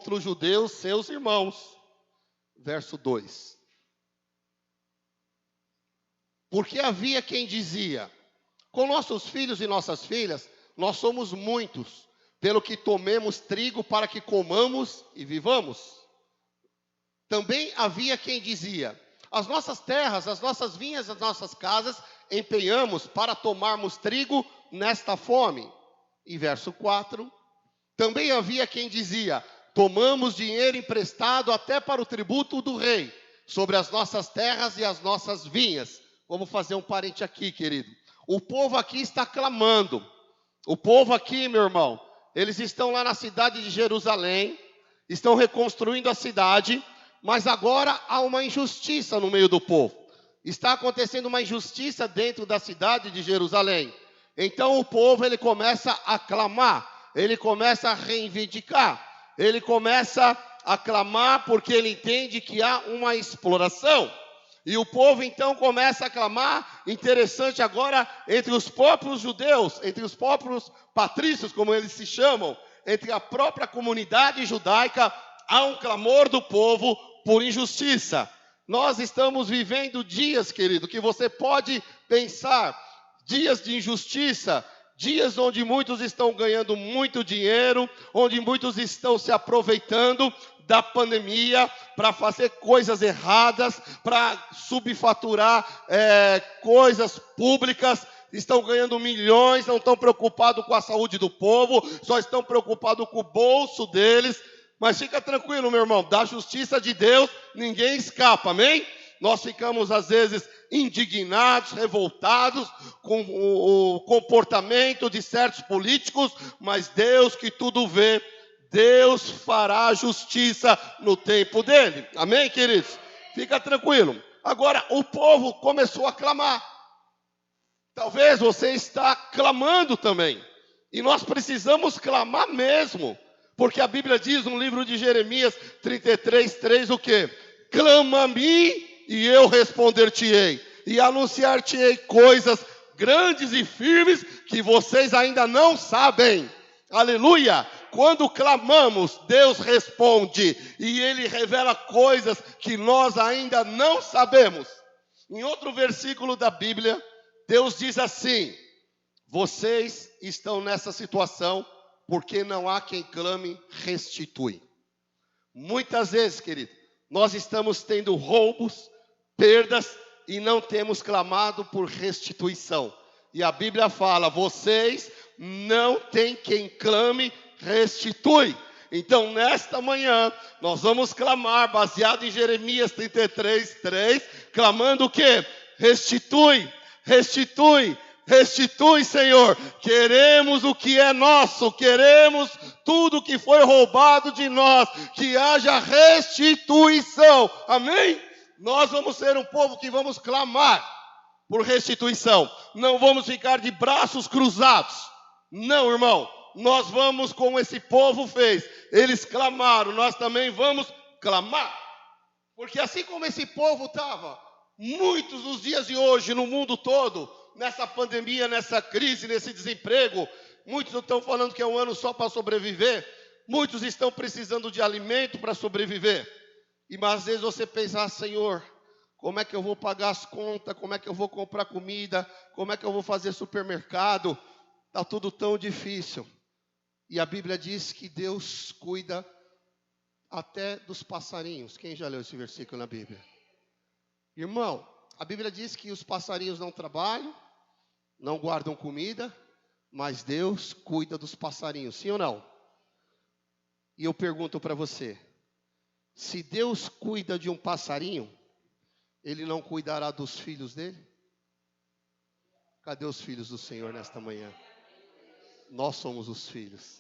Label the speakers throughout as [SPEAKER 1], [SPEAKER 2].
[SPEAKER 1] contra os judeus, seus irmãos. Verso 2. Porque havia quem dizia: com nossos filhos e nossas filhas, nós somos muitos, pelo que tomemos trigo para que comamos e vivamos. Também havia quem dizia: as nossas terras, as nossas vinhas, as nossas casas, empenhamos para tomarmos trigo nesta fome. E verso 4. Também havia quem dizia: tomamos dinheiro emprestado até para o tributo do rei, sobre as nossas terras e as nossas vinhas. Vamos fazer um parente aqui, querido. O povo aqui está clamando. O povo aqui, meu irmão, eles estão lá na cidade de Jerusalém, estão reconstruindo a cidade, mas agora há uma injustiça no meio do povo. Está acontecendo uma injustiça dentro da cidade de Jerusalém. Então o povo, ele começa a clamar, ele começa a reivindicar, ele começa a clamar porque ele entende que há uma exploração. E o povo então começa a clamar, interessante agora, entre os próprios judeus, entre os próprios patrícios, como eles se chamam, entre a própria comunidade judaica, há um clamor do povo por injustiça. Nós estamos vivendo dias, querido, que você pode pensar, dias de injustiça, dias onde muitos estão ganhando muito dinheiro, onde muitos estão se aproveitando da pandemia para fazer coisas erradas, para subfaturar coisas públicas, estão ganhando milhões, não estão preocupados com a saúde do povo, só estão preocupados com o bolso deles. Mas fica tranquilo, meu irmão, da justiça de Deus ninguém escapa, amém? Nós ficamos às vezes indignados, revoltados com o comportamento de certos políticos, mas Deus que tudo vê, Deus fará justiça no tempo dele. Amém, queridos? Fica tranquilo. Agora, o povo começou a clamar. Talvez você está clamando também. E nós precisamos clamar mesmo. Porque a Bíblia diz no livro de Jeremias 33:3 o quê? Clama-me e eu responder-te-ei. E anunciar-te-ei coisas grandes e firmes que vocês ainda não sabem. Aleluia! Quando clamamos, Deus responde. E Ele revela coisas que nós ainda não sabemos. Em outro versículo da Bíblia, Deus diz assim: vocês estão nessa situação porque não há quem clame restitui. Muitas vezes, querido, nós estamos tendo roubos, perdas e não temos clamado por restituição. E a Bíblia fala: vocês não têm quem clame restitui. Então, nesta manhã, nós vamos clamar, baseado em Jeremias 33:3, clamando o quê? Restitui, restitui, restitui, Senhor. Queremos o que é nosso, queremos tudo que foi roubado de nós, que haja restituição. Amém? Nós vamos ser um povo que vamos clamar por restituição. Não vamos ficar de braços cruzados. Não, irmão. Nós vamos como esse povo fez. Eles clamaram, nós também vamos clamar. Porque assim como esse povo estava, muitos nos dias de hoje, no mundo todo, nessa pandemia, nessa crise, nesse desemprego, muitos não estão falando que é um ano só para sobreviver. Muitos estão precisando de alimento para sobreviver. E às vezes você pensa: Senhor, como é que eu vou pagar as contas? Como é que eu vou comprar comida? Como é que eu vou fazer supermercado? Está tudo tão difícil. E a Bíblia diz que Deus cuida até dos passarinhos. Quem já leu esse versículo na Bíblia? Irmão, a Bíblia diz que os passarinhos não trabalham, não guardam comida, mas Deus cuida dos passarinhos, sim ou não? E eu pergunto para você: se Deus cuida de um passarinho, Ele não cuidará dos filhos dele? Cadê os filhos do Senhor nesta manhã? Nós somos os filhos.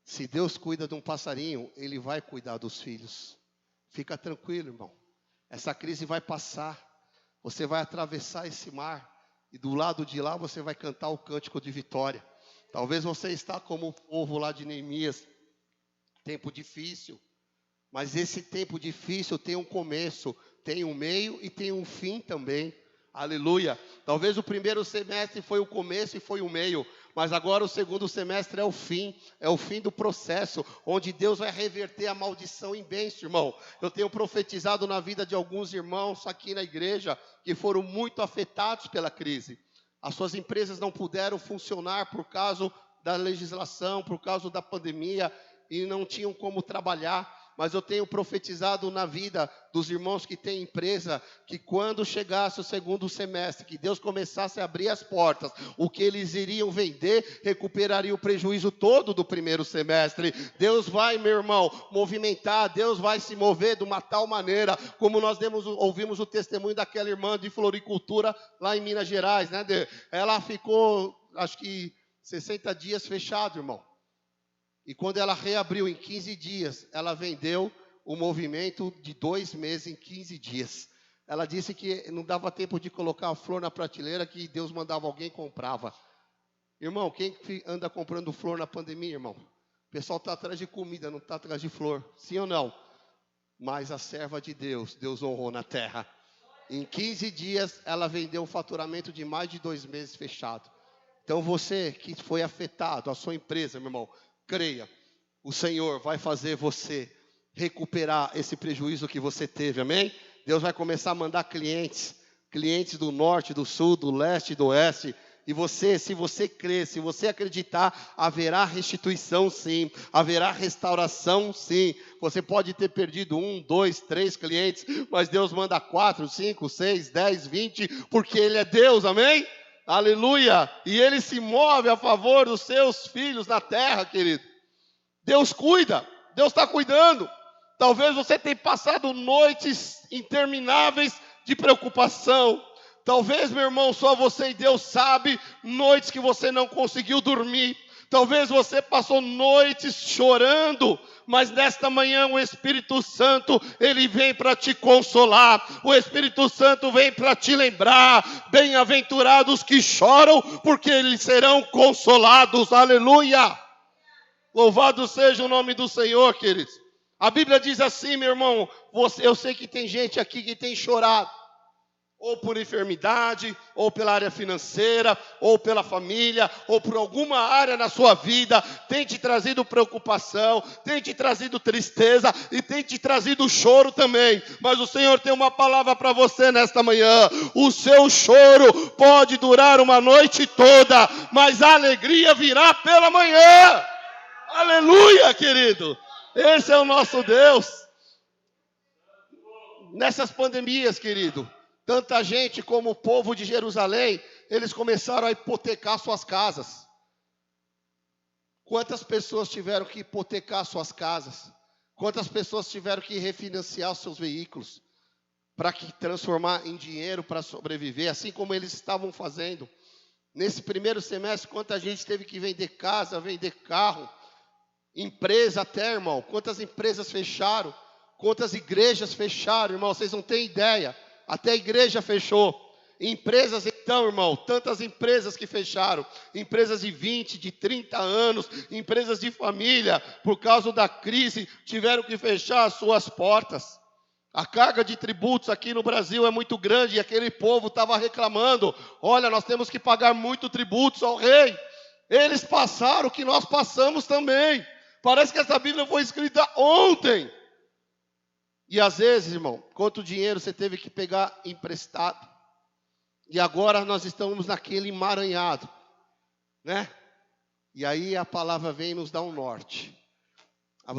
[SPEAKER 1] Se Deus cuida de um passarinho, Ele vai cuidar dos filhos. Fica tranquilo, irmão. Essa crise vai passar. Você vai atravessar esse mar. E do lado de lá você vai cantar o cântico de vitória. Talvez você está como o povo lá de Neemias. Tempo difícil. Mas esse tempo difícil tem um começo, tem um meio e tem um fim também. Aleluia. Talvez o primeiro semestre foi o começo e foi o meio. Mas agora o segundo semestre é o fim do processo, onde Deus vai reverter a maldição em bênção, irmão. Eu tenho profetizado na vida de alguns irmãos aqui na igreja, que foram muito afetados pela crise. As suas empresas não puderam funcionar por causa da legislação, por causa da pandemia, e não tinham como trabalhar. Mas eu tenho profetizado na vida dos irmãos que têm empresa, que quando chegasse o segundo semestre, que Deus começasse a abrir as portas, o que eles iriam vender, recuperaria o prejuízo todo do primeiro semestre. Deus vai, meu irmão, movimentar, Deus vai se mover de uma tal maneira, como nós ouvimos o testemunho daquela irmã de floricultura lá em Minas Gerais, né? Ela ficou, acho que 60 dias fechado, irmão. E quando ela reabriu em 15 dias, ela vendeu o movimento de 2 meses em 15 dias. Ela disse que não dava tempo de colocar a flor na prateleira, que Deus mandava alguém e comprava. Irmão, quem anda comprando flor na pandemia, irmão? O pessoal está atrás de comida, não está atrás de flor. Sim ou não? Mas a serva de Deus, Deus honrou na terra. Em 15 dias, ela vendeu um faturamento de mais de 2 meses fechado. Então você que foi afetado, a sua empresa, meu irmão, creia, o Senhor vai fazer você recuperar esse prejuízo que você teve, amém? Deus vai começar a mandar clientes do norte, do sul, do leste, do oeste. E você, se você crer, se você acreditar, haverá restituição sim, haverá restauração sim. Você pode ter perdido 1, 2, 3 clientes, mas Deus manda 4, 5, 6, 10, 20, porque Ele é Deus, amém? Aleluia! E Ele se move a favor dos seus filhos na terra, querido. Deus cuida, Deus está cuidando. Talvez você tenha passado noites intermináveis de preocupação. Talvez, meu irmão, só você e Deus sabe, noites que você não conseguiu dormir. Talvez você passou noites chorando, mas nesta manhã o Espírito Santo, ele vem para te consolar. O Espírito Santo vem para te lembrar. Bem-aventurados que choram, porque eles serão consolados. Aleluia! Louvado seja o nome do Senhor, queridos. A Bíblia diz assim, meu irmão, eu sei que tem gente aqui que tem chorado. Ou por enfermidade, ou pela área financeira, ou pela família, ou por alguma área na sua vida, tem te trazido preocupação, tem te trazido tristeza e tem te trazido choro também. Mas o Senhor tem uma palavra para você nesta manhã. O seu choro pode durar uma noite toda, mas a alegria virá pela manhã. Aleluia, querido. Esse é o nosso Deus. Nessas pandemias, querido, tanta gente como o povo de Jerusalém, eles começaram a hipotecar suas casas. Quantas pessoas tiveram que hipotecar suas casas? Quantas pessoas tiveram que refinanciar os seus veículos para que transformar em dinheiro para sobreviver, assim como eles estavam fazendo? Nesse primeiro semestre, quanta gente teve que vender casa, vender carro, empresa até, irmão. Quantas empresas fecharam? Quantas igrejas fecharam, irmão? Vocês não têm ideia. Até a igreja fechou. Empresas, então, irmão, tantas empresas que fecharam. Empresas de 20, de 30 anos, empresas de família, por causa da crise, tiveram que fechar as suas portas. A carga de tributos aqui no Brasil é muito grande e aquele povo estava reclamando. Olha, nós temos que pagar muito tributos ao rei. Eles passaram o que nós passamos também. Parece que essa Bíblia foi escrita ontem. E às vezes, irmão, quanto dinheiro você teve que pegar emprestado. E agora nós estamos naquele emaranhado, né? E aí a palavra vem nos dar um norte.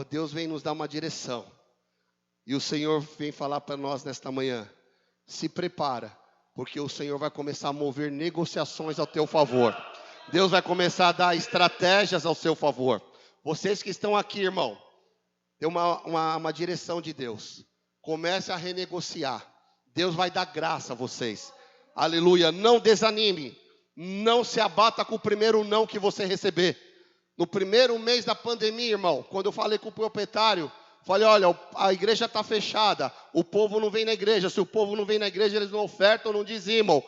[SPEAKER 1] Deus vem nos dar uma direção. E o Senhor vem falar para nós nesta manhã. Se prepara, porque o Senhor vai começar a mover negociações ao teu favor. Deus vai começar a dar estratégias ao seu favor. Vocês que estão aqui, irmão, tem uma direção de Deus. Comece a renegociar. Deus vai dar graça a vocês. Aleluia. Não desanime. Não se abata com o primeiro não que você receber. No primeiro mês da pandemia, irmão, quando eu falei com o proprietário, falei, olha, a igreja está fechada. O povo não vem na igreja. Se o povo não vem na igreja, eles não ofertam, não dizimam.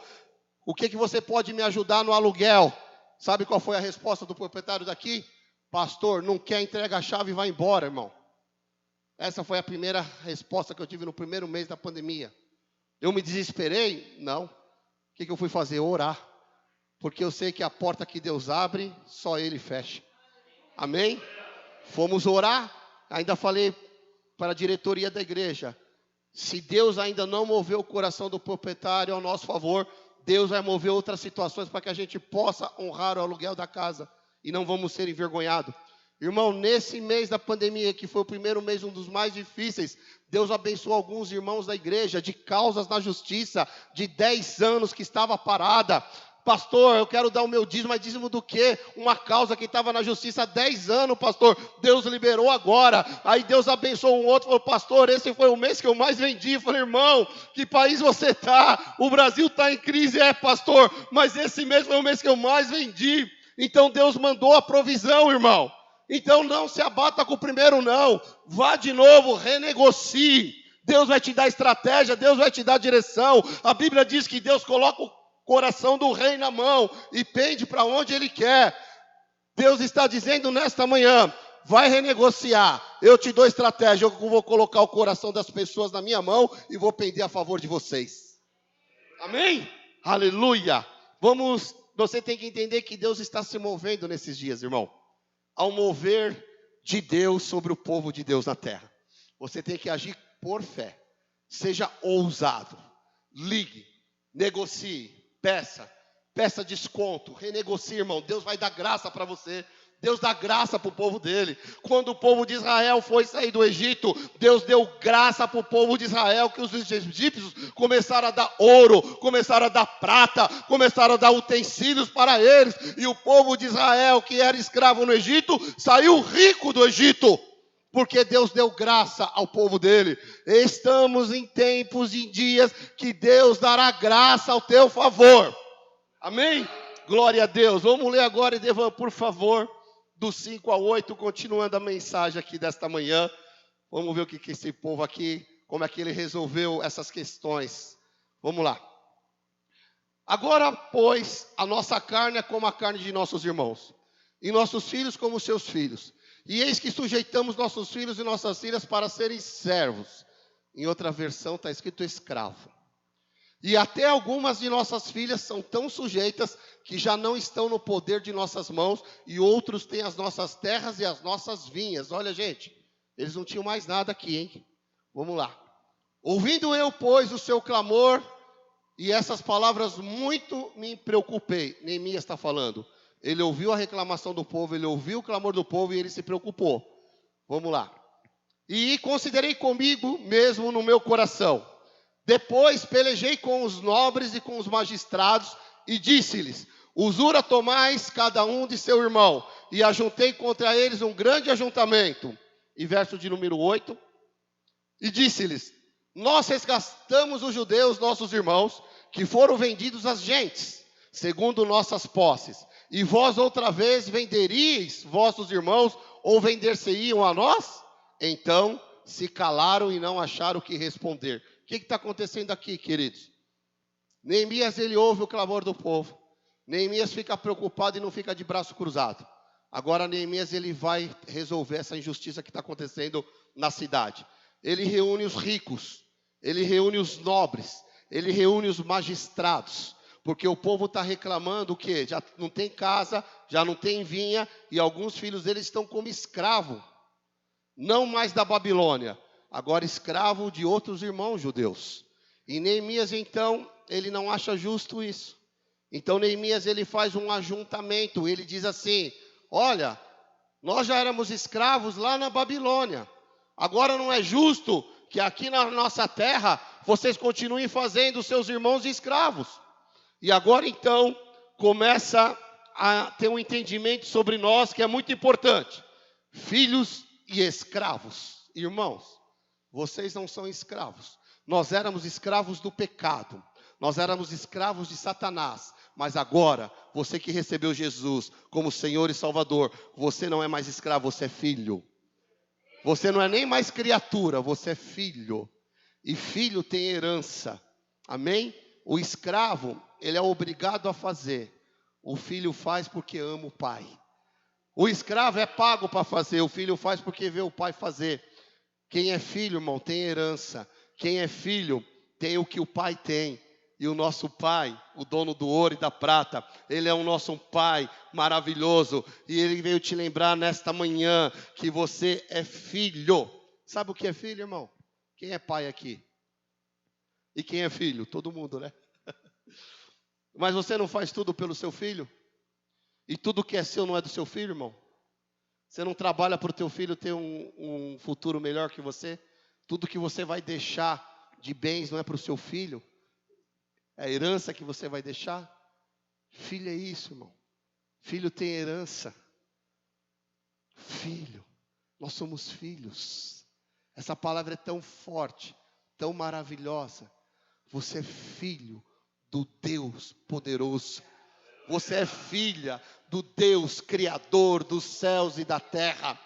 [SPEAKER 1] O que você pode me ajudar no aluguel? Sabe qual foi a resposta do proprietário daqui? Pastor, não quer, entrega a chave e vai embora, irmão. Essa foi a primeira resposta que eu tive no primeiro mês da pandemia. Eu me desesperei? Não. O que eu fui fazer? Orar. porque eu sei que a porta que Deus abre, só Ele fecha. Amém? Fomos orar, ainda falei para a diretoria da igreja, se Deus ainda não moveu o coração do proprietário ao nosso favor, Deus vai mover outras situações para que a gente possa honrar o aluguel da casa e não vamos ser envergonhados. Irmão, nesse mês da pandemia, que foi o primeiro mês, um dos mais difíceis, Deus abençoou alguns irmãos da igreja de causas na justiça, de 10 anos que estava parada. Pastor, eu quero dar o meu dízimo, mas dízimo do quê? Uma causa que estava na justiça há 10 anos, pastor, Deus liberou agora. Aí Deus abençoou um outro, falou, pastor, esse foi o mês que eu mais vendi. Eu falei, irmão, que país você está? O Brasil está em crise, pastor, mas esse mês foi o mês que eu mais vendi. Então Deus mandou a provisão, irmão. Então não se abata com o primeiro não, vá de novo, renegocie. Deus vai te dar estratégia, Deus vai te dar direção. A Bíblia diz que Deus coloca o coração do rei na mão e pende para onde ele quer. Deus está dizendo nesta manhã, vai renegociar, eu te dou estratégia, eu vou colocar o coração das pessoas na minha mão e vou pender a favor de vocês. Amém? Aleluia. Você tem que entender que Deus está se movendo nesses dias, irmão. Ao mover de Deus sobre o povo de Deus na terra. Você tem que agir por fé. Seja ousado. Ligue, negocie, peça desconto, renegocie, irmão. Deus vai dar graça para você. Deus dá graça para o povo dele. Quando o povo de Israel foi sair do Egito, Deus deu graça para o povo de Israel, que os egípcios começaram a dar ouro, começaram a dar prata, começaram a dar utensílios para eles. E o povo de Israel, que era escravo no Egito, saiu rico do Egito, porque Deus deu graça ao povo dele. Estamos em tempos e dias que Deus dará graça ao teu favor. Amém? Glória a Deus. Vamos ler agora, Edevan, por favor, do 5 ao 8, continuando a mensagem aqui desta manhã. Vamos ver o que esse povo aqui, como é que ele resolveu essas questões. Vamos lá. Agora, pois, a nossa carne é como a carne de nossos irmãos, e nossos filhos como seus filhos. E eis que sujeitamos nossos filhos e nossas filhas para serem servos. Em outra versão está escrito escravo. E até algumas de nossas filhas são tão sujeitas que já não estão no poder de nossas mãos, e outros têm as nossas terras e as nossas vinhas. Olha, gente, eles não tinham mais nada aqui, hein? Vamos lá. Ouvindo eu, pois, o seu clamor, e essas palavras muito me preocupei. Neemias está falando. Ele ouviu a reclamação do povo, ele ouviu o clamor do povo e ele se preocupou. Vamos lá. E considerei comigo mesmo no meu coração. Depois pelejei com os nobres e com os magistrados e disse-lhes, usura tomais cada um de seu irmão. E ajuntei contra eles um grande ajuntamento. E verso de número 8. E disse-lhes, nós resgatamos os judeus, nossos irmãos, que foram vendidos às gentes, segundo nossas posses. E vós outra vez venderíeis vossos irmãos, ou vender-se-iam a nós? Então se calaram e não acharam o que responder. O que está acontecendo aqui, queridos? Neemias, ele ouve o clamor do povo. Neemias fica preocupado e não fica de braço cruzado. Agora Neemias, ele vai resolver essa injustiça que está acontecendo na cidade. Ele reúne os ricos, ele reúne os nobres, ele reúne os magistrados. Porque o povo está reclamando o quê? Já não tem casa, já não tem vinha, e alguns filhos deles estão como escravo. Não mais da Babilônia, agora escravo de outros irmãos judeus. E Neemias, então, ele não acha justo isso. Então Neemias, ele faz um ajuntamento, ele diz assim, olha, nós já éramos escravos lá na Babilônia. Agora não é justo que aqui na nossa terra, vocês continuem fazendo seus irmãos de escravos. E agora então, começa a ter um entendimento sobre nós que é muito importante. Filhos e escravos. Irmãos, vocês não são escravos. Nós éramos escravos do pecado. Nós éramos escravos de Satanás. Mas agora, você que recebeu Jesus como Senhor e Salvador, você não é mais escravo, você é filho. Você não é nem mais criatura, você é filho. E filho tem herança. Amém? O escravo, ele é obrigado a fazer. O filho faz porque ama o pai. O escravo é pago para fazer. O filho faz porque vê o pai fazer. Quem é filho, irmão, tem herança. Quem é filho, tem o que o pai tem. E o nosso Pai, o dono do ouro e da prata, Ele é o nosso Pai maravilhoso. E Ele veio te lembrar nesta manhã que você é filho. Sabe o que é filho, irmão? Quem é pai aqui? E quem é filho? Todo mundo, né? Mas você não faz tudo pelo seu filho? E tudo que é seu não é do seu filho, irmão? Você não trabalha para o teu filho ter um futuro melhor que você? Tudo que você vai deixar de bens não é para o seu filho? É a herança que você vai deixar? Filho é isso, irmão. Filho tem herança. Filho. Nós somos filhos. Essa palavra é tão forte, tão maravilhosa. Você é filho do Deus poderoso. Você é filha do Deus criador dos céus e da terra.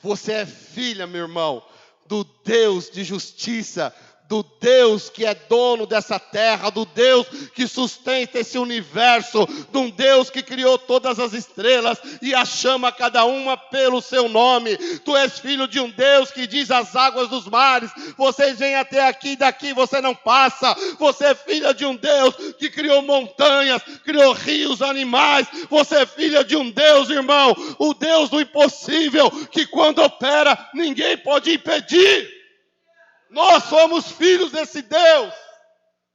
[SPEAKER 1] Você é filha, meu irmão, do Deus de justiça, do Deus que é dono dessa terra, do Deus que sustenta esse universo, de um Deus que criou todas as estrelas e as chama cada uma pelo seu nome. Tu és filho de um Deus que diz às águas dos mares: vocês vêm até aqui e daqui você não passa. Você é filha de um Deus que criou montanhas, criou rios, animais. Você é filha de um Deus, irmão, o Deus do impossível, que quando opera ninguém pode impedir. Nós somos filhos desse Deus.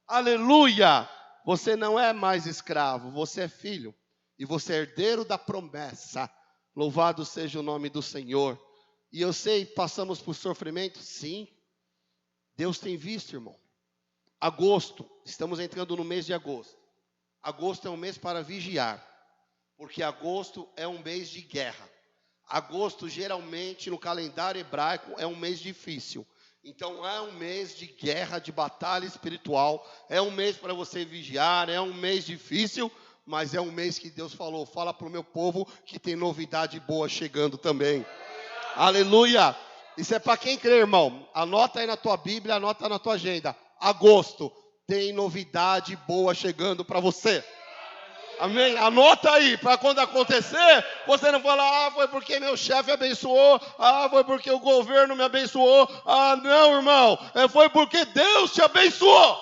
[SPEAKER 1] Aleluia. Você não é mais escravo, você é filho. E você é herdeiro da promessa. Louvado seja o nome do Senhor. E eu sei, passamos por sofrimento? Sim. Deus tem visto, irmão. Agosto, estamos entrando no mês de agosto. Agosto é um mês para vigiar. Porque agosto é um mês de guerra. Agosto, geralmente, no calendário hebraico, é um mês difícil. Então é um mês de guerra, de batalha espiritual, é um mês para você vigiar, é um mês difícil, mas é um mês que Deus falou: fala para o meu povo que tem novidade boa chegando também. Aleluia! Isso é para quem crê, irmão. Anota aí na tua Bíblia, anota na tua agenda. Agosto, tem novidade boa chegando para você. Amém? Anota aí, para quando acontecer, você não falar: foi porque meu chefe abençoou, foi porque o governo me abençoou. Não, irmão, foi porque Deus te abençoou.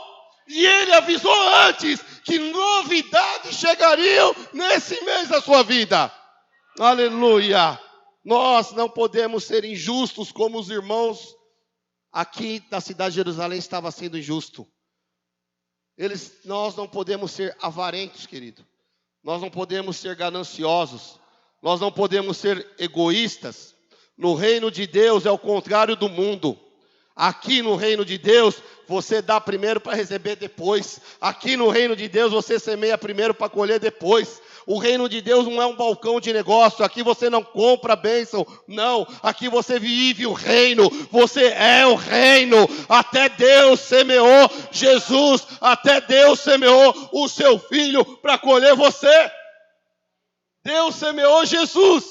[SPEAKER 1] E Ele avisou antes que novidades chegariam nesse mês da sua vida. Aleluia! Nós não podemos ser injustos como os irmãos aqui da cidade de Jerusalém estavam sendo injustos. Nós não podemos ser avarentos, querido. Nós não podemos ser gananciosos. Nós não podemos ser egoístas. No reino de Deus é o contrário do mundo. Aqui no reino de Deus, você dá primeiro para receber depois. Aqui no reino de Deus, você semeia primeiro para colher depois. O reino de Deus não é um balcão de negócio. Aqui você não compra a bênção. Não, aqui você vive o reino. Você é o reino. Até Deus semeou Jesus. Até Deus semeou o seu filho para colher você. Deus semeou Jesus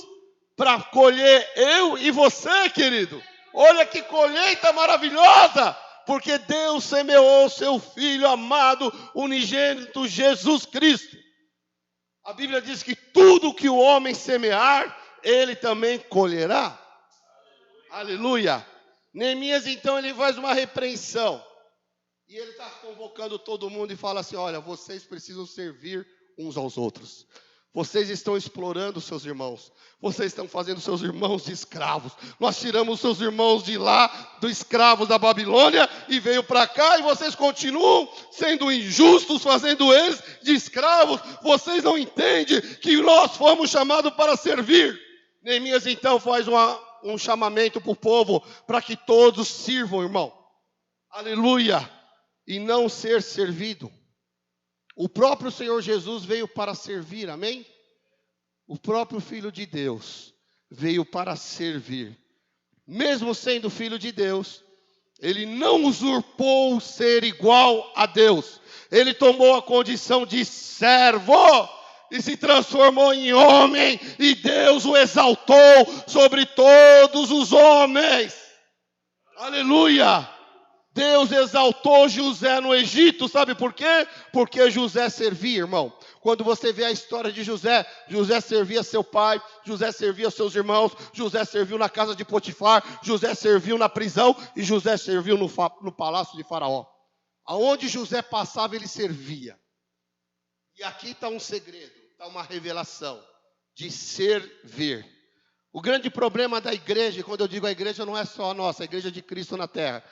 [SPEAKER 1] para colher eu e você, querido. Olha que colheita maravilhosa. Porque Deus semeou o seu Filho amado, unigênito Jesus Cristo. A Bíblia diz que tudo que o homem semear, ele também colherá. Aleluia. Neemias, então, ele faz uma repreensão. E ele está convocando todo mundo e fala assim: olha, vocês precisam servir uns aos outros. Vocês estão explorando seus irmãos. Vocês estão fazendo seus irmãos de escravos. Nós tiramos seus irmãos de lá, dos escravos da Babilônia, e veio para cá, e vocês continuam sendo injustos, fazendo eles de escravos. Vocês não entendem que nós fomos chamados para servir. Neemias então faz um chamamento para o povo, para que todos sirvam, irmão. Aleluia. E não ser servido. O próprio Senhor Jesus veio para servir, amém? O próprio Filho de Deus veio para servir. Mesmo sendo Filho de Deus, Ele não usurpou o ser igual a Deus. Ele tomou a condição de servo e se transformou em homem. E Deus o exaltou sobre todos os homens. Aleluia! Deus exaltou José no Egito, sabe por quê? Porque José servia, irmão. Quando você vê a história de José, José servia seu pai, José servia seus irmãos, José serviu na casa de Potifar, José serviu na prisão e José serviu no palácio de Faraó. Aonde José passava, ele servia. E aqui está um segredo, está uma revelação de servir. O grande problema da igreja, e quando eu digo a igreja, não é só a nossa, a igreja de Cristo na terra,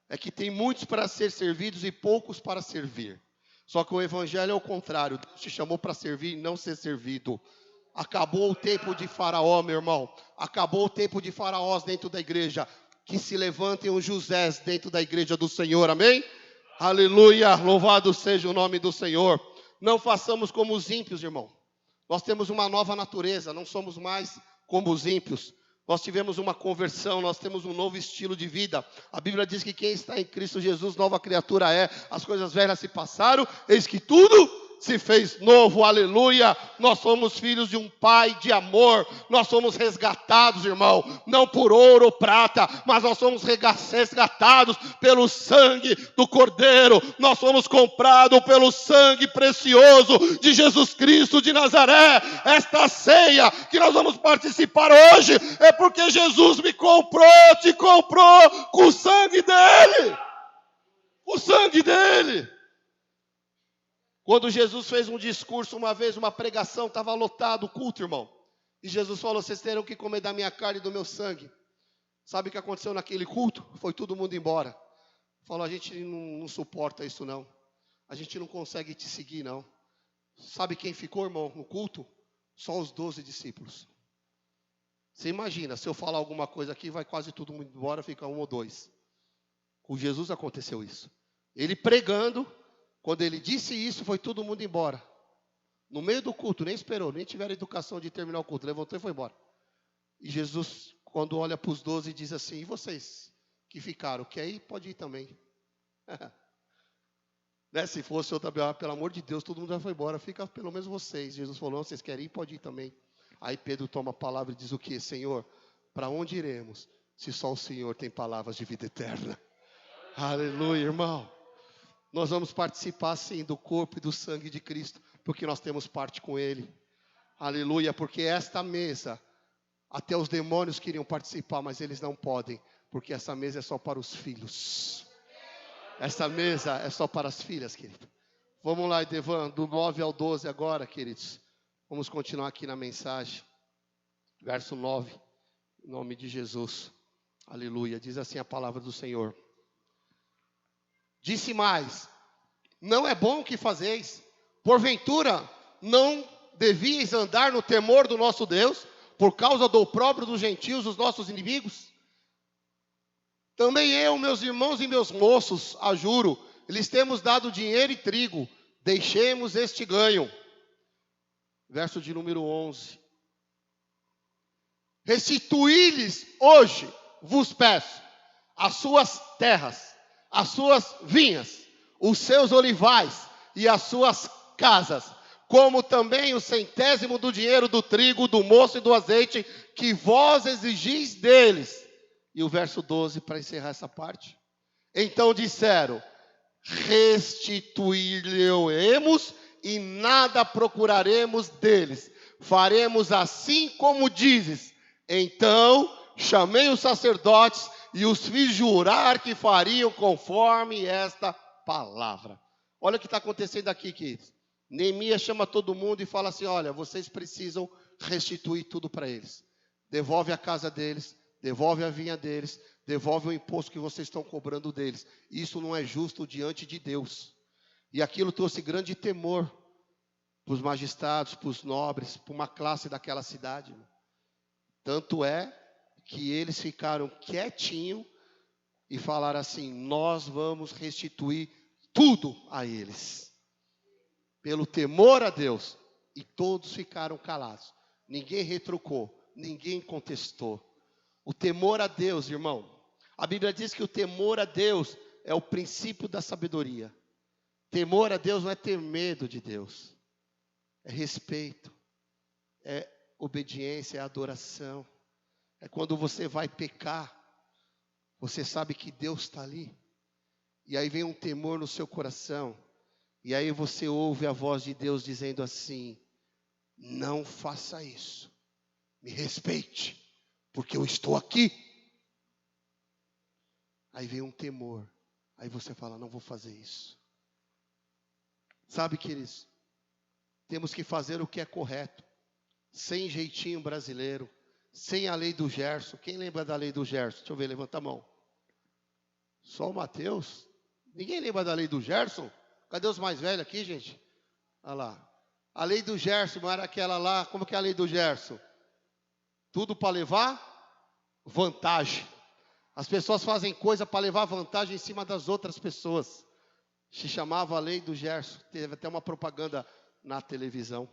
[SPEAKER 1] é que tem muitos para ser servidos e poucos para servir. Só que o evangelho é o contrário. Deus te chamou para servir e não ser servido. Acabou o tempo de faraó, meu irmão. Acabou o tempo de faraós dentro da igreja. Que se levantem os Josés dentro da igreja do Senhor, amém? Aleluia, louvado seja o nome do Senhor. Não façamos como os ímpios, irmão. Nós temos uma nova natureza, não somos mais como os ímpios. Nós tivemos uma conversão, nós temos um novo estilo de vida. A Bíblia diz que quem está em Cristo Jesus, nova criatura é. As coisas velhas se passaram, eis que tudo se fez novo, aleluia. Nós somos filhos de um Pai de amor. Nós somos resgatados, irmão, não por ouro ou prata, mas nós somos resgatados pelo sangue do Cordeiro. Nós somos comprados pelo sangue precioso de Jesus Cristo de Nazaré. Esta ceia que nós vamos participar hoje é porque Jesus me comprou, te comprou com o sangue dele. O sangue dele. Quando Jesus fez um discurso uma vez, uma pregação, estava lotado o culto, irmão. E Jesus falou, vocês terão que comer da minha carne e do meu sangue. Sabe o que aconteceu naquele culto? Foi todo mundo embora. Falou, a gente não suporta isso não. A gente não consegue te seguir não. Sabe quem ficou, irmão, no culto? Só os 12 discípulos. Você imagina, se eu falar alguma coisa aqui, vai quase todo mundo embora, fica um ou dois. Com Jesus aconteceu isso. Ele pregando. Quando ele disse isso, foi todo mundo embora. No meio do culto, nem esperou, nem tiveram educação de terminar o culto. Levantou e foi embora. E Jesus, quando olha para os 12, diz assim, e vocês que ficaram, quer ir? Pode ir também. Né? Se fosse outra, pelo amor de Deus, todo mundo já foi embora, fica pelo menos vocês. Jesus falou, não, vocês querem ir? Pode ir também. Aí Pedro toma a palavra e diz o quê? Senhor, para onde iremos, se só o Senhor tem palavras de vida eterna? Aleluia, irmão. Nós vamos participar sim do corpo e do sangue de Cristo, porque nós temos parte com Ele. Aleluia, porque esta mesa, até os demônios queriam participar, mas eles não podem, porque essa mesa é só para os filhos. Essa mesa é só para as filhas, querido. Vamos lá, Edevan, do 9 ao 12 agora, queridos. Vamos continuar aqui na mensagem. Verso 9, em nome de Jesus. Aleluia, diz assim a palavra do Senhor. Disse mais, não é bom o que fazeis, porventura não devíeis andar no temor do nosso Deus, por causa do opróbrio dos gentios, os nossos inimigos? Também eu, meus irmãos e meus moços, ajuro, lhes temos dado dinheiro e trigo, deixemos este ganho. Verso de número 11. Restituí-lhes hoje, vos peço, as suas terras, as suas vinhas, os seus olivais e as suas casas, como também o 100º do dinheiro do trigo, do moço e do azeite, que vós exigis deles. E o verso 12, para encerrar essa parte. Então disseram, restituí-lhe-emos e nada procuraremos deles. Faremos assim como dizes. Então chamei os sacerdotes e os fiz jurar que fariam conforme esta palavra. Olha o que está acontecendo aqui, queridos. Neemias chama todo mundo e fala assim, olha, vocês precisam restituir tudo para eles. Devolve a casa deles, devolve a vinha deles, devolve o imposto que vocês estão cobrando deles. Isso não é justo diante de Deus. E aquilo trouxe grande temor para os magistrados, para os nobres, para uma classe daquela cidade. Tanto é que eles ficaram quietinhos e falaram assim, nós vamos restituir tudo a eles. Pelo temor a Deus. E todos ficaram calados. Ninguém retrucou, ninguém contestou. O temor a Deus, irmão. A Bíblia diz que o temor a Deus é o princípio da sabedoria. Temor a Deus não é ter medo de Deus. É respeito. É obediência, é adoração. É quando você vai pecar, você sabe que Deus está ali. E aí vem um temor no seu coração. E aí você ouve a voz de Deus dizendo assim, não faça isso. Me respeite, porque eu estou aqui. Aí vem um temor. Aí você fala, não vou fazer isso. Sabe, queridos, temos que fazer o que é correto, sem jeitinho brasileiro, sem a lei do Gerson. Quem lembra da lei do Gerson? Deixa eu ver, levanta a mão. Só o Mateus? Ninguém lembra da lei do Gerson? Cadê os mais velhos aqui, gente? Olha lá. A lei do Gerson não era aquela lá, como que é a lei do Gerson? Tudo para levar vantagem. As pessoas fazem coisa para levar vantagem em cima das outras pessoas. Se chamava a lei do Gerson. Teve até uma propaganda na televisão.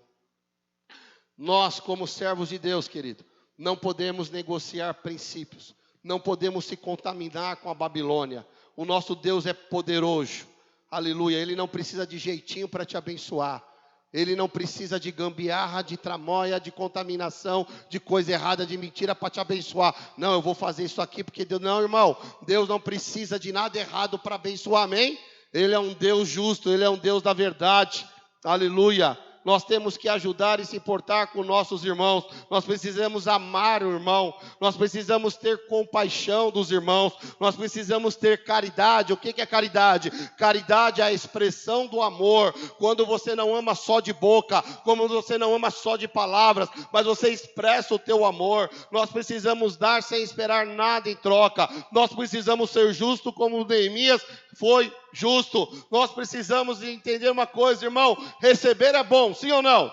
[SPEAKER 1] Nós, como servos de Deus, querido, não podemos negociar princípios. Não podemos se contaminar com a Babilônia. O nosso Deus é poderoso. Aleluia. Ele não precisa de jeitinho para te abençoar. Ele não precisa de gambiarra, de tramóia, de contaminação, de coisa errada, de mentira para te abençoar. Não, eu vou fazer isso aqui porque Deus... Não, irmão. Deus não precisa de nada errado para abençoar, amém? Ele é um Deus justo, Ele é um Deus da verdade. Aleluia. Nós temos que ajudar e se importar com nossos irmãos. Nós precisamos amar o irmão. Nós precisamos ter compaixão dos irmãos. Nós precisamos ter caridade. O que é caridade? Caridade é a expressão do amor. Quando você não ama só de boca, como você não ama só de palavras, mas você expressa o teu amor. Nós precisamos dar sem esperar nada em troca. Nós precisamos ser justos como Neemias foi justo. Nós precisamos entender uma coisa, irmão. Receber é bom, sim ou não?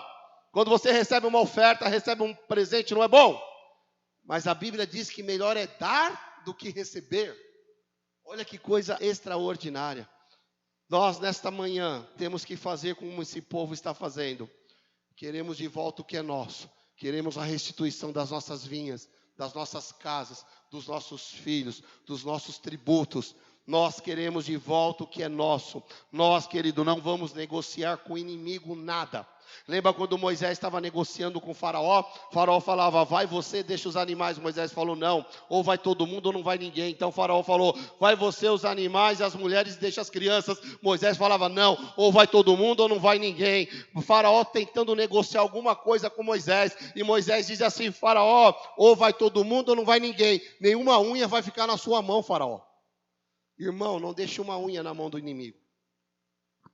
[SPEAKER 1] Quando você recebe uma oferta, recebe um presente, não é bom? Mas a Bíblia diz que melhor é dar do que receber. Olha que coisa extraordinária. Nós, nesta manhã, temos que fazer como esse povo está fazendo. Queremos de volta o que é nosso. Queremos a restituição das nossas vinhas, das nossas casas, dos nossos filhos, dos nossos tributos. Nós queremos de volta o que é nosso. Nós, querido, não vamos negociar com o inimigo nada. Lembra quando Moisés estava negociando com o faraó? O faraó falava, vai você, deixa os animais. Moisés falou, não, ou vai todo mundo ou não vai ninguém. Então o faraó falou, vai você, os animais e as mulheres, deixa as crianças. Moisés falava, não, ou vai todo mundo ou não vai ninguém. O faraó tentando negociar alguma coisa com Moisés. E Moisés diz assim, faraó, ou vai todo mundo ou não vai ninguém. Nenhuma unha vai ficar na sua mão, faraó. Irmão, não deixe uma unha na mão do inimigo.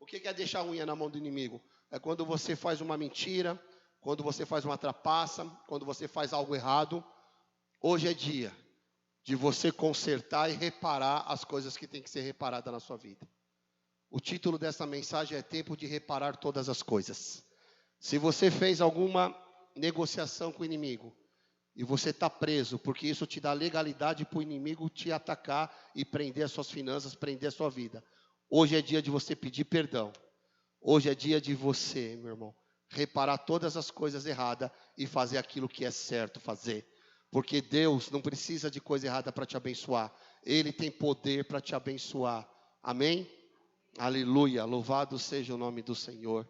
[SPEAKER 1] O que é deixar a unha na mão do inimigo? É quando você faz uma mentira, quando você faz uma trapaça, quando você faz algo errado. Hoje é dia de você consertar e reparar as coisas que tem que ser reparadas na sua vida. O título dessa mensagem é Tempo de Reparar Todas as Coisas. Se você fez alguma negociação com o inimigo, e você está preso, porque isso te dá legalidade para o inimigo te atacar e prender as suas finanças, prender a sua vida. Hoje é dia de você pedir perdão. Hoje é dia de você, meu irmão, reparar todas as coisas erradas e fazer aquilo que é certo fazer. Porque Deus não precisa de coisa errada para te abençoar. Ele tem poder para te abençoar. Amém? Aleluia. Louvado seja o nome do Senhor.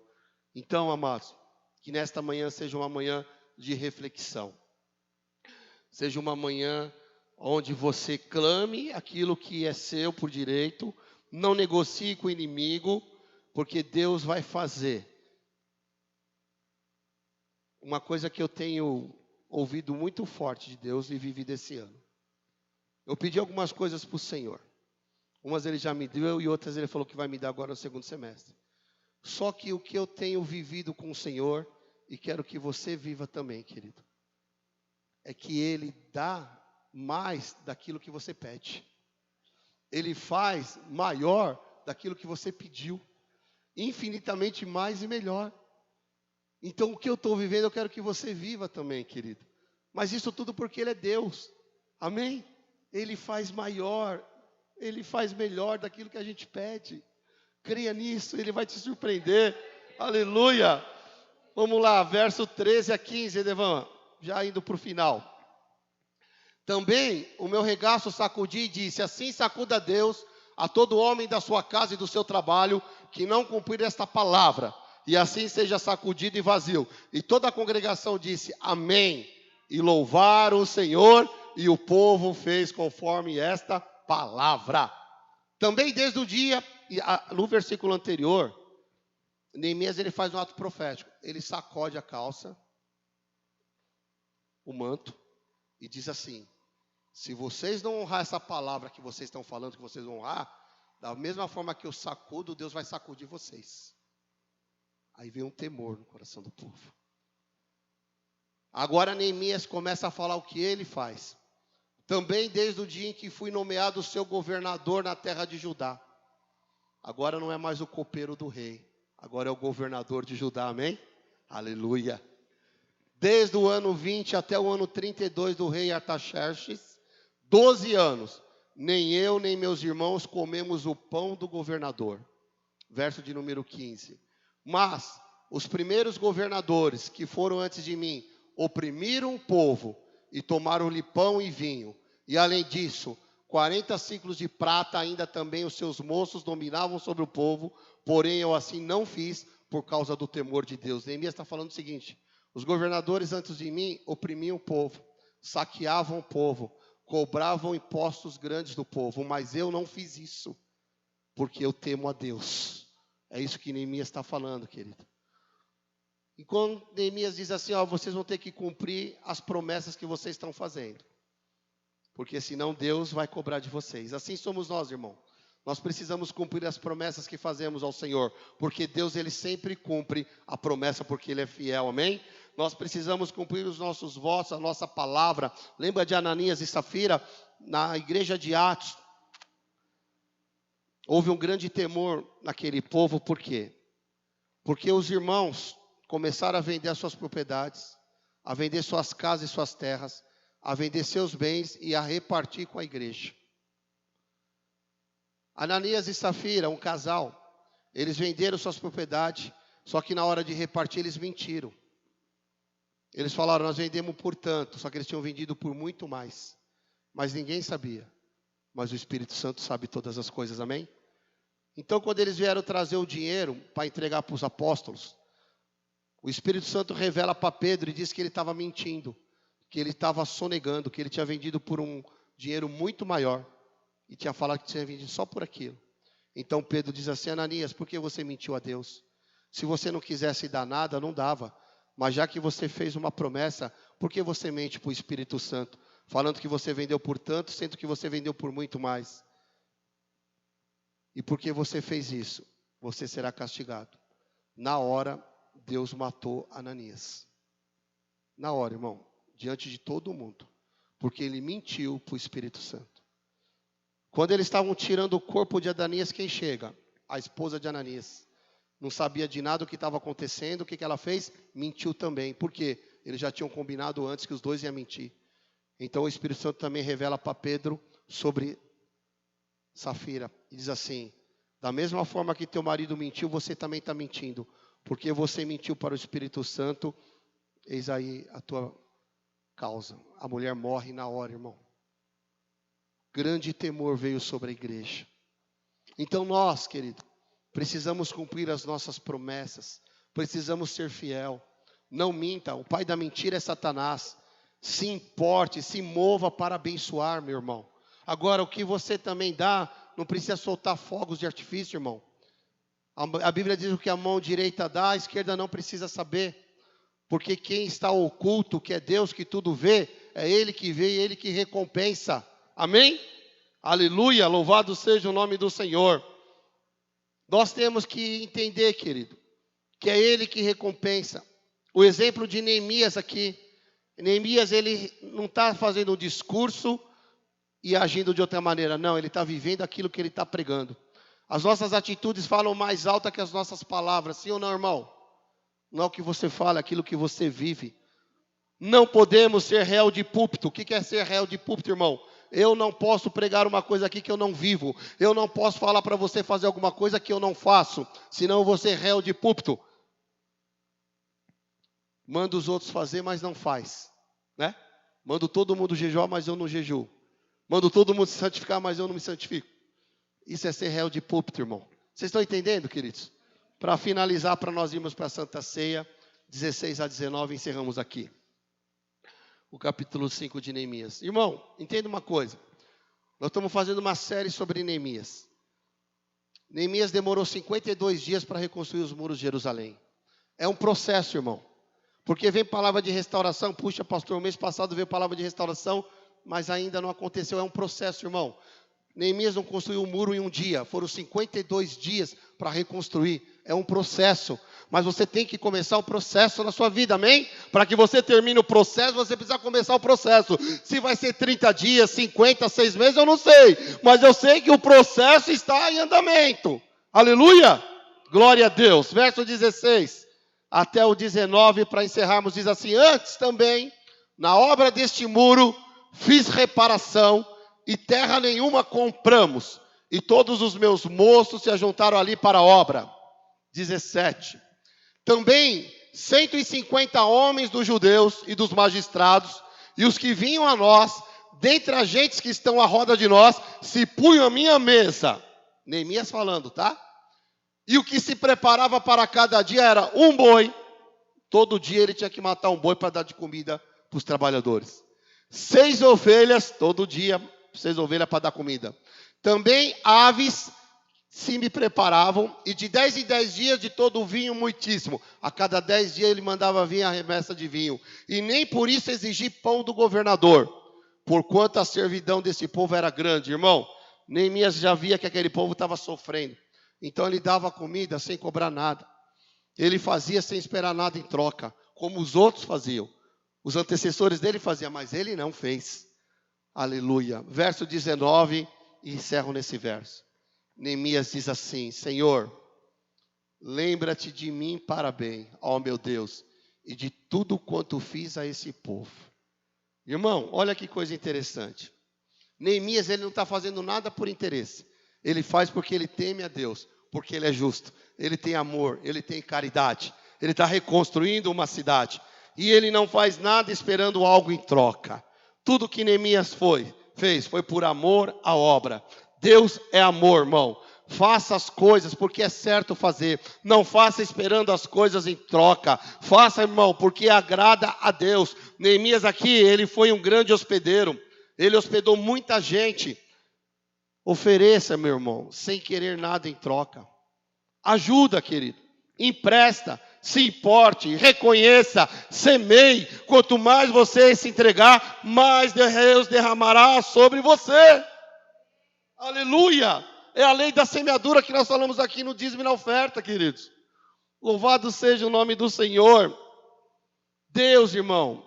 [SPEAKER 1] Então, amados, que nesta manhã seja uma manhã de reflexão. Seja uma manhã onde você clame aquilo que é seu por direito, não negocie com o inimigo, porque Deus vai fazer. Uma coisa que eu tenho ouvido muito forte de Deus e vivido esse ano. Eu pedi algumas coisas para o Senhor. Umas ele já me deu e outras ele falou que vai me dar agora no segundo semestre. Só que o que eu tenho vivido com o Senhor, e quero que você viva também, querido, é que Ele dá mais daquilo que você pede. Ele faz maior daquilo que você pediu. Infinitamente mais e melhor. Então o que eu estou vivendo, eu quero que você viva também, querido. Mas isso tudo porque Ele é Deus. Amém? Ele faz maior, Ele faz melhor daquilo que a gente pede. Creia nisso, Ele vai te surpreender. Aleluia! Vamos lá, verso 13 a 15, Edevan. Já indo para o final. Também o meu regaço sacudi e disse, assim sacuda Deus a todo homem da sua casa e do seu trabalho, que não cumprir esta palavra, e assim seja sacudido e vazio. E toda a congregação disse, amém, e louvaram o Senhor, e o povo fez conforme esta palavra. Também desde o dia, no versículo anterior, Neemias ele faz um ato profético, ele sacode a calça, o manto, e diz assim, se vocês não honrar essa palavra que vocês estão falando, que vocês vão honrar, Da mesma forma que eu sacudo, Deus vai sacudir vocês. Aí vem um temor no coração do povo. Agora Neemias começa a falar o que ele faz. Também desde o dia em que fui nomeado seu governador na terra de Judá. Agora não é mais o copeiro do rei. Agora é o governador de Judá, amém? Aleluia. Desde o ano 20 até o ano 32 do rei Artaxerxes, 12 anos, nem eu nem meus irmãos comemos o pão do governador. Verso de número 15. Mas os primeiros governadores que foram antes de mim oprimiram o povo e tomaram-lhe pão e vinho. E além disso, 40 ciclos de prata ainda também os seus moços dominavam sobre o povo, porém eu assim não fiz por causa do temor de Deus. Neemias está falando o seguinte: os governadores antes de mim oprimiam o povo, saqueavam o povo, cobravam impostos grandes do povo, mas eu não fiz isso, porque eu temo a Deus. É isso que Neemias está falando, querido. E quando Neemias diz assim, vocês vão ter que cumprir as promessas que vocês estão fazendo, porque senão Deus vai cobrar de vocês. Assim somos nós, irmão. Nós precisamos cumprir as promessas que fazemos ao Senhor, porque Deus, Ele sempre cumpre a promessa, porque Ele é fiel, amém? Nós precisamos cumprir os nossos votos, a nossa palavra. Lembra de Ananias e Safira, na igreja de Atos? Houve um grande temor naquele povo, por quê? Porque os irmãos começaram a vender as suas propriedades, a vender suas casas e suas terras, a vender seus bens e a repartir com a igreja. Ananias e Safira, um casal, eles venderam suas propriedades, só que na hora de repartir eles mentiram. Eles falaram, nós vendemos por tanto, só que eles tinham vendido por muito mais. Mas ninguém sabia. Mas o Espírito Santo sabe todas as coisas, amém? Então, quando eles vieram trazer o dinheiro para entregar para os apóstolos, o Espírito Santo revela para Pedro e diz que ele estava mentindo, que ele estava sonegando, que ele tinha vendido por um dinheiro muito maior. E tinha falado que tinha vendido só por aquilo. Então Pedro diz assim, Ananias, por que você mentiu a Deus? Se você não quisesse dar nada, não dava. Mas já que você fez uma promessa, por que você mente para o Espírito Santo? Falando que você vendeu por tanto, sendo que você vendeu por muito mais. E porque você fez isso, você será castigado. Na hora, Deus matou Ananias. Na hora, irmão, diante de todo mundo. Porque ele mentiu para o Espírito Santo. Quando eles estavam tirando o corpo de Ananias, quem chega? A esposa de Ananias. Não sabia de nada o que estava acontecendo. O que ela fez? Mentiu também. Por quê? Eles já tinham combinado antes que os dois iam mentir. Então o Espírito Santo também revela para Pedro sobre Safira. E diz assim, da mesma forma que teu marido mentiu, você também está mentindo. Porque você mentiu para o Espírito Santo, eis aí a tua causa. A mulher morre na hora, irmão. Grande temor veio sobre a igreja. Então nós, querido, precisamos cumprir as nossas promessas. Precisamos ser fiel. Não minta. O pai da mentira é Satanás. Se importe, se mova para abençoar, meu irmão. Agora, o que você também dá, não precisa soltar fogos de artifício, irmão. A Bíblia diz que a mão direita dá, a esquerda não precisa saber. Porque quem está oculto, que é Deus que tudo vê, é Ele que vê e Ele que recompensa. Amém? Aleluia, louvado seja o nome do Senhor. Nós temos que entender, querido, que é Ele que recompensa. O exemplo de Neemias aqui. Neemias, ele não está fazendo um discurso e agindo de outra maneira. Não, ele está vivendo aquilo que ele está pregando. As nossas atitudes falam mais alto que as nossas palavras. Sim ou não, irmão? Não é o que você fala, é aquilo que você vive. Não podemos ser réu de púlpito. O que é ser réu de púlpito, irmão? Eu não posso pregar uma coisa aqui que eu não vivo. Eu não posso falar para você fazer alguma coisa que eu não faço. Senão eu vou ser réu de púlpito. Manda os outros fazer, mas não faz. Né? Mando todo mundo jejuar, mas eu não jejuo. Mando todo mundo se santificar, mas eu não me santifico. Isso é ser réu de púlpito, irmão. Vocês estão entendendo, queridos? Para finalizar, para nós irmos para a Santa Ceia, 16 a 19, encerramos aqui. O capítulo 5 de Neemias. Irmão, entenda uma coisa. Nós estamos fazendo uma série sobre Neemias. Neemias demorou 52 dias para reconstruir os muros de Jerusalém. É um processo, irmão. Porque vem palavra de restauração. Puxa, pastor, o mês passado veio palavra de restauração, mas ainda não aconteceu. É um processo, irmão. Neemias não construiu o muro em um dia, foram 52 dias para reconstruir. É um processo, mas você tem que começar o processo na sua vida, amém? Para que você termine o processo, você precisa começar o processo. Se vai ser 30 dias, 50, 6 meses, eu não sei, mas eu sei que o processo está em andamento. Aleluia! Glória a Deus. Verso 16 até o 19, para encerrarmos, diz assim: antes também, na obra deste muro, fiz reparação, e terra nenhuma compramos, e todos os meus moços se ajuntaram ali para a obra. 17. Também 150 homens dos judeus e dos magistrados, e os que vinham a nós, dentre as gentes que estão à roda de nós, se punham à minha mesa. Neemias falando, tá? E o que se preparava para cada dia era um boi. Todo dia ele tinha que matar um boi para dar de comida para os trabalhadores. 6 ovelhas, todo dia, 6 ovelhas para dar comida. Também aves se me preparavam, e de 10 em 10 dias de todo o vinho muitíssimo. A cada 10 dias ele mandava vir a remessa de vinho. E nem por isso exigi pão do governador, porquanto a servidão desse povo era grande. Irmão, Neemias já via que aquele povo estava sofrendo. Então ele dava comida sem cobrar nada. Ele fazia sem esperar nada em troca, como os outros faziam. Os antecessores dele faziam, mas ele não fez. Aleluia. Verso 19, e encerro nesse verso. Neemias diz assim: Senhor, lembra-te de mim para bem, ó meu Deus, e de tudo quanto fiz a esse povo. Irmão, olha que coisa interessante. Neemias, ele não está fazendo nada por interesse. Ele faz porque ele teme a Deus, porque ele é justo, ele tem amor, ele tem caridade. Ele está reconstruindo uma cidade. E ele não faz nada esperando algo em troca. Tudo que Neemias fez foi por amor à obra. Deus é amor, irmão. Faça as coisas porque é certo fazer. Não faça esperando as coisas em troca. Faça, irmão, porque agrada a Deus. Neemias aqui, ele foi um grande hospedeiro. Ele hospedou muita gente. Ofereça, meu irmão, sem querer nada em troca. Ajuda, querido. Empresta. Se importe, reconheça, semeie. Quanto mais você se entregar, mais Deus derramará sobre você. Aleluia! É a lei da semeadura que nós falamos aqui no dízimo e na oferta, queridos. Louvado seja o nome do Senhor. Deus, irmão,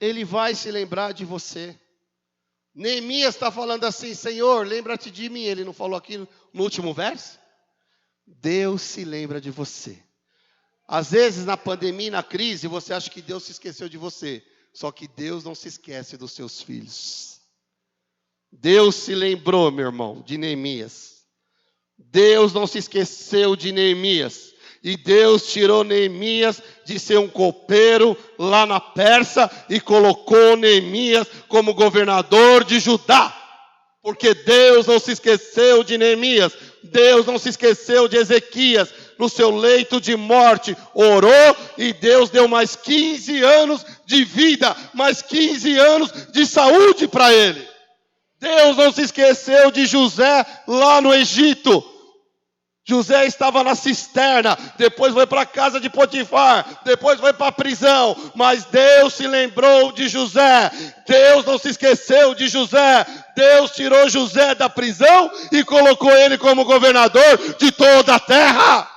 [SPEAKER 1] Ele vai se lembrar de você. Neemias está falando assim: Senhor, lembra-te de mim. Ele não falou aqui no último verso? Deus se lembra de você. Às vezes na pandemia e na crise você acha que Deus se esqueceu de você. Só que Deus não se esquece dos seus filhos. Deus se lembrou, meu irmão, de Neemias. Deus não se esqueceu de Neemias. E Deus tirou Neemias de ser um copeiro lá na Pérsia e colocou Neemias como governador de Judá. Porque Deus não se esqueceu de Neemias. Deus não se esqueceu de Ezequias. No seu leito de morte, orou e Deus deu mais 15 anos de vida, mais 15 anos de saúde para ele. Deus não se esqueceu de José lá no Egito. José estava na cisterna, depois foi para a casa de Potifar, depois foi para a prisão, mas Deus se lembrou de José. Deus não se esqueceu de José. Deus tirou José da prisão e colocou ele como governador de toda a terra.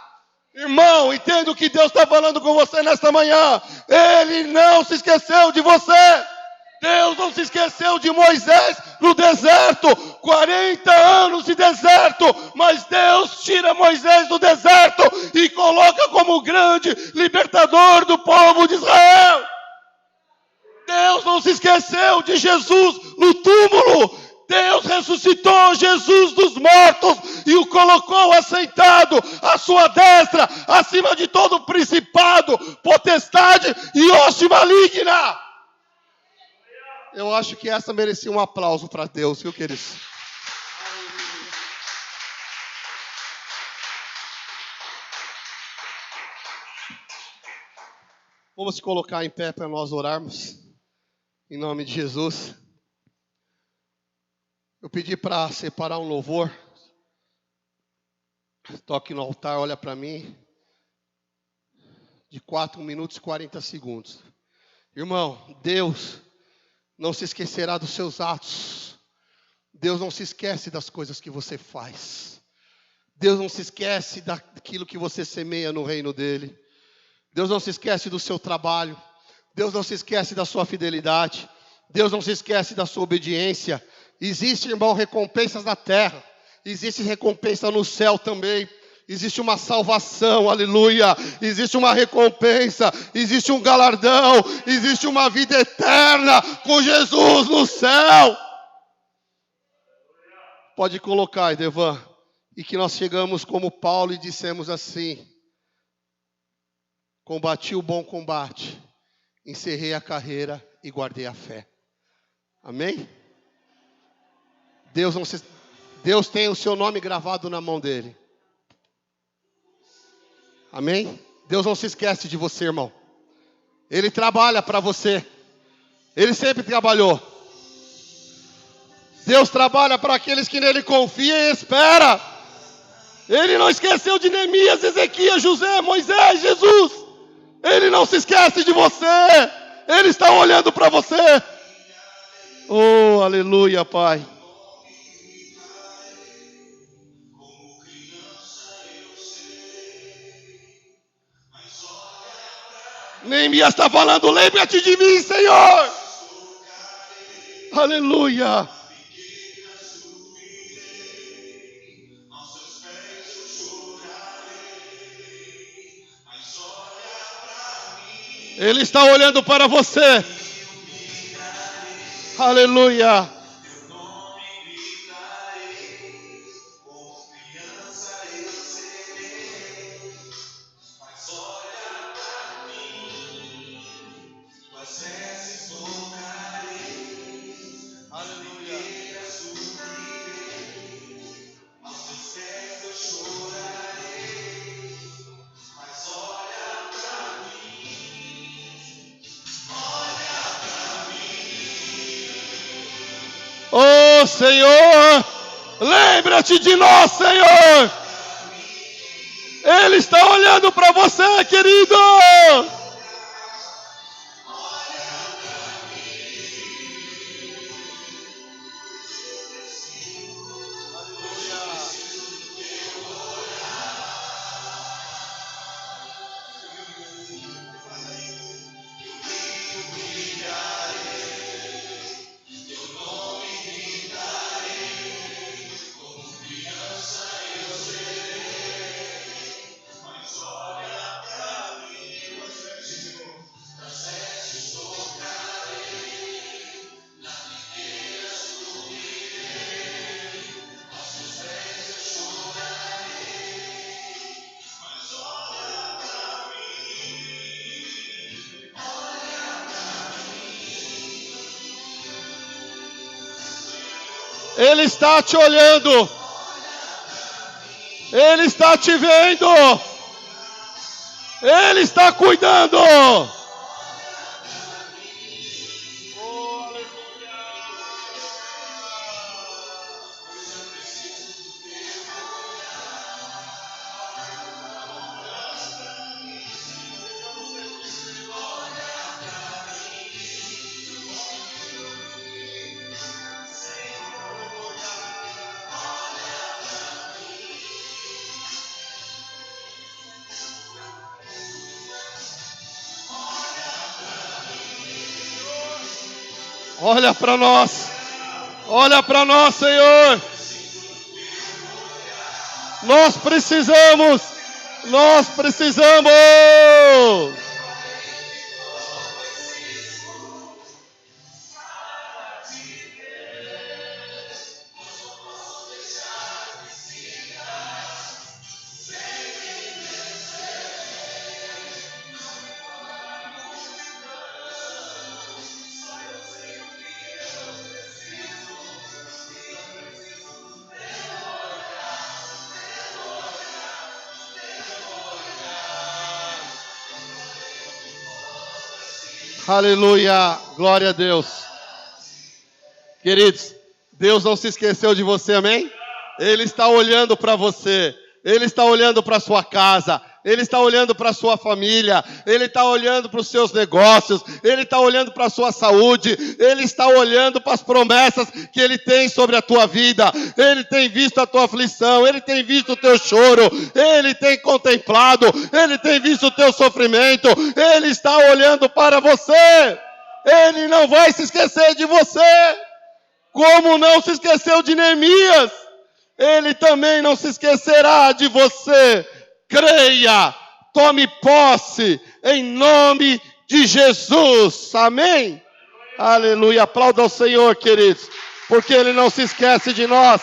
[SPEAKER 1] Irmão, entenda o que Deus está falando com você nesta manhã. Ele não se esqueceu de você. Deus não se esqueceu de Moisés no deserto, 40 anos de deserto, mas Deus tira Moisés do deserto e coloca como grande libertador do povo de Israel. Deus não se esqueceu de Jesus no túmulo. Deus ressuscitou Jesus dos mortos e o colocou assentado à sua destra, acima de todo principado, potestade e hoste maligna. Eu acho que essa merecia um aplauso para Deus, viu, queridos? Vamos se colocar em pé para nós orarmos, em nome de Jesus. Eu pedi para separar um louvor. Toque no altar, olha para mim. De 4 minutos e 40 segundos. Irmão, Deus não se esquecerá dos seus atos. Deus não se esquece das coisas que você faz. Deus não se esquece daquilo que você semeia no reino dele. Deus não se esquece do seu trabalho. Deus não se esquece da sua fidelidade. Deus não se esquece da sua obediência. Existe, irmão, recompensas na terra. Existe recompensa no céu também. Existe uma salvação, aleluia. Existe uma recompensa. Existe um galardão. Existe uma vida eterna com Jesus no céu. Pode colocar, Edevan. E que nós chegamos como Paulo e dissemos assim: combati o bom combate, encerrei a carreira e guardei a fé. Amém? Deus tem o seu nome gravado na mão dele. Amém? Deus não se esquece de você, irmão. Ele trabalha para você. Ele sempre trabalhou. Deus trabalha para aqueles que nele confiam e esperam. Ele não esqueceu de Neemias, Ezequias, José, Moisés, Jesus. Ele não se esquece de você. Ele está olhando para você. Oh, aleluia, Pai. Neemias está falando: lembra-te de mim, Senhor. Aleluia. Ele está olhando para você. Aleluia. Oh, Senhor, lembra-te de nós, Senhor. Ele está olhando para você, querido. Ele está te olhando. Ele está te vendo. Ele está cuidando. Olha para nós. Olha para nós, Senhor. Nós precisamos. Nós precisamos. Aleluia, glória a Deus. Queridos, Deus não se esqueceu de você, amém? Ele está olhando para você, Ele está olhando para a sua casa, Ele está olhando para a sua família, Ele está olhando para os seus negócios, Ele está olhando para a sua saúde, Ele está olhando para as promessas que Ele tem sobre a tua vida. Ele tem visto a tua aflição, Ele tem visto o teu choro, Ele tem contemplado, Ele tem visto o teu sofrimento, Ele está olhando para você. Ele não vai se esquecer de você, como não se esqueceu de Neemias. Ele também não se esquecerá de você. Creia, tome posse, em nome de Jesus. Amém? Aleluia. Aplauda ao Senhor, queridos, porque Ele não se esquece de nós.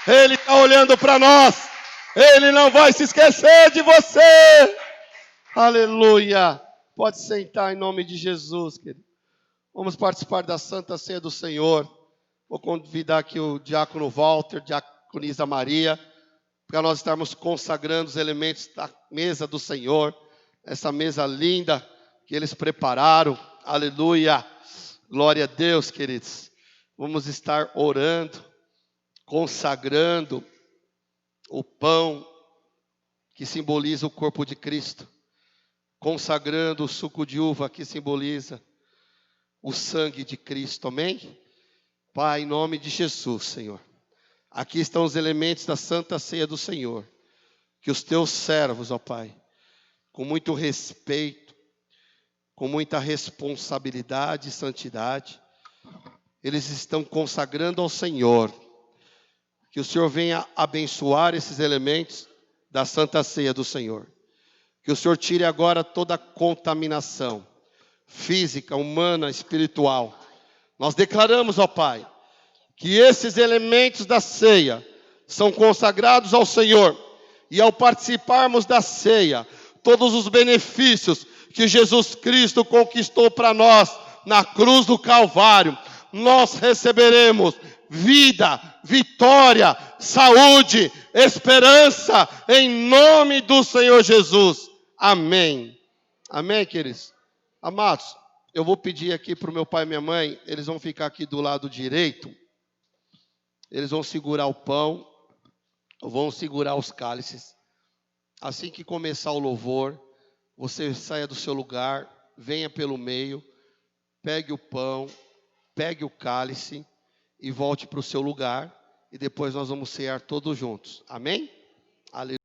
[SPEAKER 1] Ele está olhando para nós. Ele não vai se esquecer de você. Aleluia. Pode sentar em nome de Jesus, querido. Vamos participar da Santa Ceia do Senhor. Vou convidar aqui o diácono Walter, diaconisa Maria, para nós estarmos consagrando os elementos da mesa do Senhor, essa mesa linda que eles prepararam. Aleluia. Glória a Deus, queridos. Vamos estar orando, consagrando o pão que simboliza o corpo de Cristo, consagrando o suco de uva que simboliza o sangue de Cristo. Amém? Pai, em nome de Jesus, Senhor, aqui estão os elementos da Santa Ceia do Senhor, que os teus servos, ó Pai, com muito respeito, com muita responsabilidade e santidade, eles estão consagrando ao Senhor. Que o Senhor venha abençoar esses elementos da Santa Ceia do Senhor. Que o Senhor tire agora toda a contaminação física, humana, espiritual. Nós declaramos, ó Pai, que esses elementos da ceia são consagrados ao Senhor. E ao participarmos da ceia, todos os benefícios que Jesus Cristo conquistou para nós na cruz do Calvário, nós receberemos vida, vitória, saúde, esperança, em nome do Senhor Jesus. Amém. Amém, queridos? Amados, eu vou pedir aqui para o meu pai e minha mãe, eles vão ficar aqui do lado direito, eles vão segurar o pão, vão segurar os cálices. Assim que começar o louvor, você saia do seu lugar, venha pelo meio, pegue o pão, pegue o cálice e volte para o seu lugar. E depois nós vamos cear todos juntos. Amém? Aleluia.